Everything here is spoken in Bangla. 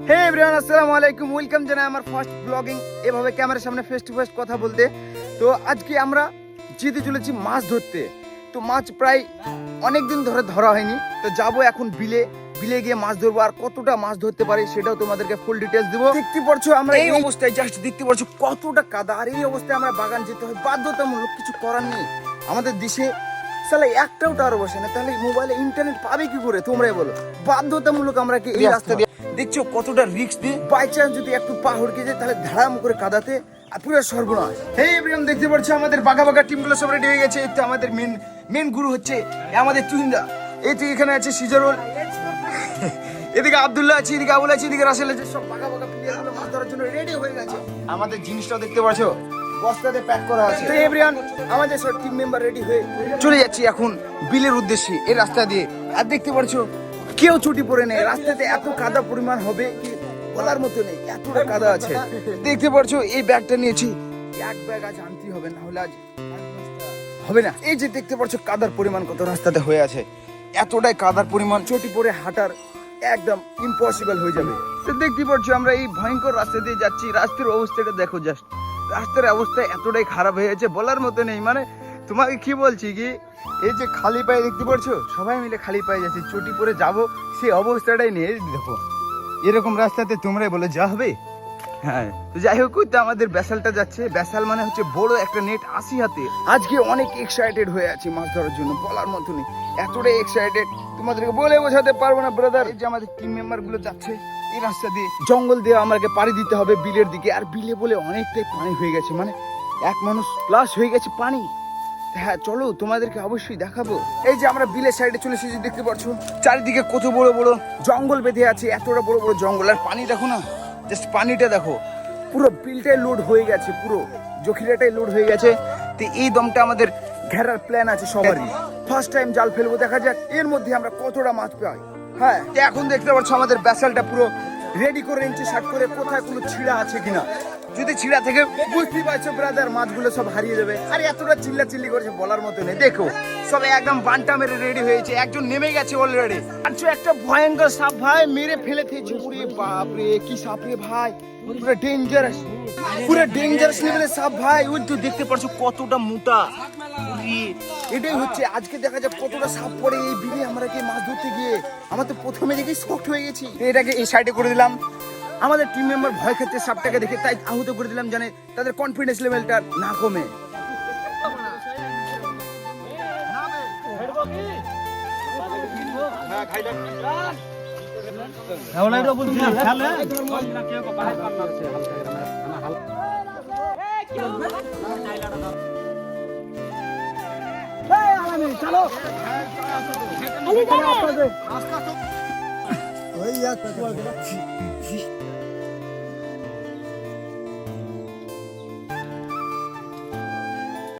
হে এভরিওয়ান, আসসালামু আলাইকুম। ওয়েলকাম জানাই আমার ফার্স্ট ব্লগিং এভাবে ক্যামেরার সামনে ফেস টু ফেস কথা বলতে। তো আজকে আমরা যেতে চলেছি মাছ ধরতে। তো মাছ প্রায় অনেক দিন ধরে ধরা হয়নি, তো যাবো এখন বিলে গিয়ে মাছ ধরবো। আর কতটা মাছ ধরতে পারি সেটাও তোমাদেরকে ফুল ডিটেলস দিব। দেখতে পারছো আমরা এই অবস্থায়, জাস্ট দেখতে পারছো কতটা কাদা। আর এই অবস্থায় আমরা বাগান যেতে হয় বাধ্যতামূলক, কিছু করার নেই। আমাদের দেশে সালে একটাও টাওয়ার বসে না, তাহলে মোবাইলে ইন্টারনেট পাবে কি করে তোমরাই বলো। বাধ্যতামূলক আমরা কি এই রাস্তা দিয়ে দেখছো কতটা রিস্ক দিয়ে, বাই চান্স যদি একটু পা হড়কে যায় তাহলে ধারাম করে কাদাতে আর পুরো সর্বনাশ। হে এভরিওয়ান, দেখতে পাচ্ছ আমাদের বাঘা টিমগুলো সব রেডি হয়ে গেছে। এই তো আমাদের মেন গুরু হচ্ছে আমাদের তুহিন্দা। এই তো এখানে আছে সিজারুল, এদিকে আব্দুল্লাহ আছে, এদিকে আবুল আছে, এদিকে রাসেল আছে। সব বাঘা প্লেয়ারগুলো মাছ ধরার জন্য রেডি হয়ে গেছে। আমাদের জিনিসটাও দেখতে পাচ্ছো বস্তাতে প্যাক করা আছে। তো এভরিওয়ান, আমাদের সব টিম মেম্বার রেডি হয়ে চলে যাচ্ছি এখন বিলের উদ্দেশ্যে এই রাস্তা দিয়ে। আর দেখতে পাচ্ছো কেউ ছুটি পড়ে নেই, রাস্তাতে এত কাদা পরিমাণ হবে কি বলার মতো নেই, এতটা কাদা আছে। দেখতে পাচ্ছো এই ব্যাগটা নিয়েছি, এক ব্যাগ আজ আনতেই হবে, না হলে আজ হবে না। এই যে দেখতে পাচ্ছো কাদার পরিমাণ কত রাস্তাতে হয়ে আছে, এতটাই কাদার পরিমাণ চটি পরে হাঁটার একদম ইম্পসিবল হয়ে যাবে। তো দেখতে পাচ্ছো আমরা এই ভয়ঙ্কর রাস্তা দিয়ে যাচ্ছি। রাস্তার অবস্থাটা দেখো, জাস্ট রাস্তার অবস্থা এতটাই খারাপ হয়ে গেছে বলার মতো নেই। মানে তোমাকে কি বলছি কি, এই যে খালি পায়ে দেখতে পাচ্ছো সবাই মিলে খালি পায়ে যাচ্ছি, চটি পরে যাবো সেই অবস্থাটাই নেই। দেখো এরকম রাস্তাতে তোমরাই বলে যা হবে। হ্যাঁ, তো যাই হোক, তো আমাদের ব্যাসালটা যাচ্ছে। ব্যাসাল মানে হচ্ছে বড় একটা নেট 80 হাতে। আজকে অনেক এক্সাইটেড হয়ে আছি মাছ ধরার জন্য বলার মতো নেই, এতটাই এক্সাইটেড তোমাদেরকে বলে বোঝাতে পারবো না ব্রাদার। এই যে আমাদের টিম মেম্বার গুলো যাচ্ছে এই রাস্তা দিয়ে, জঙ্গল দিয়ে আমাকে পাড়ি দিতে হবে বিলের দিকে। আর বিলে বলে অনেকটাই পানি হয়ে গেছে, মানে এক মানুষ প্লাস হয়ে গেছে পানি। হ্যাঁ চলো তোমাদেরকে অবশ্যই দেখাবো। এই যে আমরা বিলের সাইডে চলে এসেছি, দেখতে পাচ্ছ চারিদিকে কত বড় বড় জঙ্গল বেঁধে আছে, এতটা বড় বড় জঙ্গল। আর পানি দেখো না, জাস্ট পানিটা দেখো, পুরো বিলটাই লোড হয়ে গেছে, পুরো জখিরাটাই লোড হয়ে গেছে। তো এই দমটা আমাদের ঘেরার প্ল্যান আছে সবারই। ফার্স্ট টাইম জাল ফেলবো, দেখা যাক এর মধ্যে আমরা কতটা মাছ পাই। হ্যাঁ, এখন দেখতে পাচ্ছ আমাদের ব্যাসালটা পুরো রেডি করে নিচ্ছে, শার্ট করে কোথায় কোনো ছিঁড়া আছে কিনা। যদি ছিঁড়া থেকে বুঝতেই পারছো ব্রাদার, মাছগুলো সব হারিয়ে যাবে। আর এতটা চিল্লি করছে বলার মতো নেই। দেখো সব একদম বান্টা মেরে রেডি হয়েছে, একজন নেমে গেছে অলরেডি। আচ্ছা, একটা ভয়ঙ্কর সাপ ভাই মেরে ফেলে দিয়েছে। পুরে বাপ রে, কি সাপ রে ভাই, পুরো ডেঞ্জারাস লেভেলের সাপ ভাই। ওই তো দেখতে পাচ্ছ কতটা মোটা। এটাই হচ্ছে আজকে দেখা যাক কতটা সাপ পড়ে এই বিলে আমরা কি মাছ ধরতে গিয়ে। আমার তো প্রথমে দেখে শক্ট হয়ে গেছি। এটাকে এই সাইডে করে দিলাম। আমাদের টিম মেম্বার ভয় খাচ্ছে সাপটাকে দেখে, তাই আহত করে দিলাম, জানে তাদের কনফিডেন্স লেভেলটা না কমে। চলো